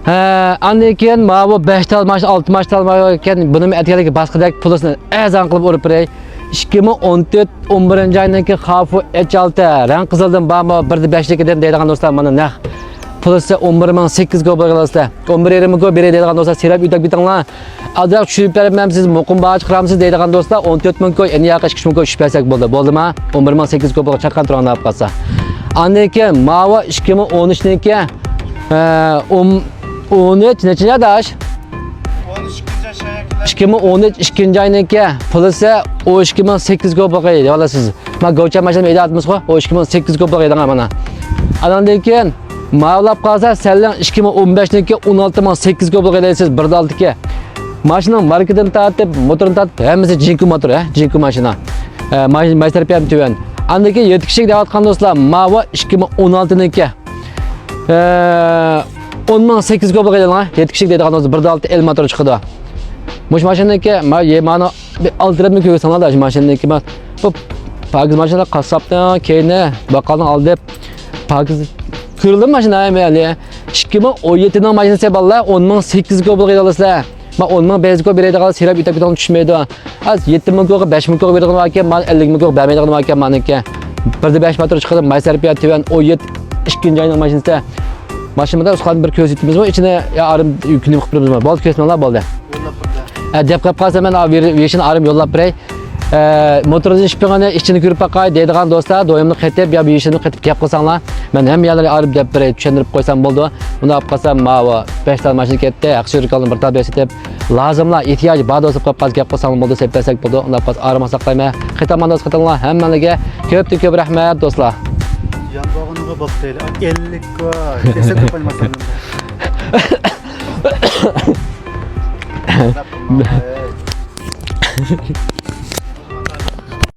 Andan keyin mana bu 5 tal maşın 6 maş tal ekan buni men aytganlik boshqadek pulini azan qilib urib beray. 2014 11 oydan keyin xavfi H6 rang qizildan bama 1.5 deydigan do'stlar mana naq pulisi 11.800 ga bo'lganlar. 11.20 ga beray deydigan do'stlar serab uydak bitinglar. Azaq tushirib bermem siz muqim baş qiramsiz deydigan do'stlar 14 ming ga endi yoqqa 2 ming ga tushib bersak bo'ldi. Bo'ldimi? 11.800 ga bo'lgan chaqqan turgan olib qolsa. Andan keyin mana 2013 niki 13 neçinci adaş? 2013 ikinci ayınki polisi o 2008 go bakaydı valla siz. Ma goça maşını eda atmış o 2008 go bakaydı bana. Adandan keyin mağlap qalsa senden 2015'deki 16.8 go bakaydı siz 1.6 maşının marketinden tartıp motorunu tartıp hemisi Jinku motor Jinku maşına. Master PM tüven. Andaki 7 kişilik dağıtkan dostlar mava 2016'daki 10.800 go bakaydı lan 7 kişilik deydigan do'stlar 1.6 el motor chiqdi. Muş maşındaki mana aldırıp mı köy sana da maşındaki bak bu pakiz maşında kasaptan keyne bakalım aldı pakiz kırıldı maşına yani 2017'den maşında balla 10.800 go bulgaydı alırsa ma 10.500 go bereydi qalsa serap yutak bitan düşmeydi az 7.000 go 5.000 go berdiğin vakiy man 50.000 go bermeydiğin vakiy maniki 1.5 motor çıkdı maysar piyat tüven o 7 ikinci ayının maşında maşında usqan bir köz itimiz var içine ya arım yükünü qıpırımız var bol kesmeler boldu dep qilib qolsa men verishini arim yo'llab beray. Motorni ishpig'ini ichini ko'rib baqay deydigan do'stlar, doimni qaytib yo yeyishini qaytib gap qilsanglar, men ham yerlarga arib deb beray, tushuntirib qo'ysam bo'ldi. Buni olib qolsam, mana 5 tal mashina ketdi, yaxshi rikolni bir tal besitib, lozimlar, ehtiyoj bor do'stlar qilib qolsa gap qilsanglar bo'ldi, deb bersak bo'ldi. Unda qolsa arimasak qo'ymay, qaytaman do'stlar qatinglar, hammalarga ko'p rahmat do'stlar. Yanbog'iniga boqdaylar, 50 ko, desa ko'paymasan.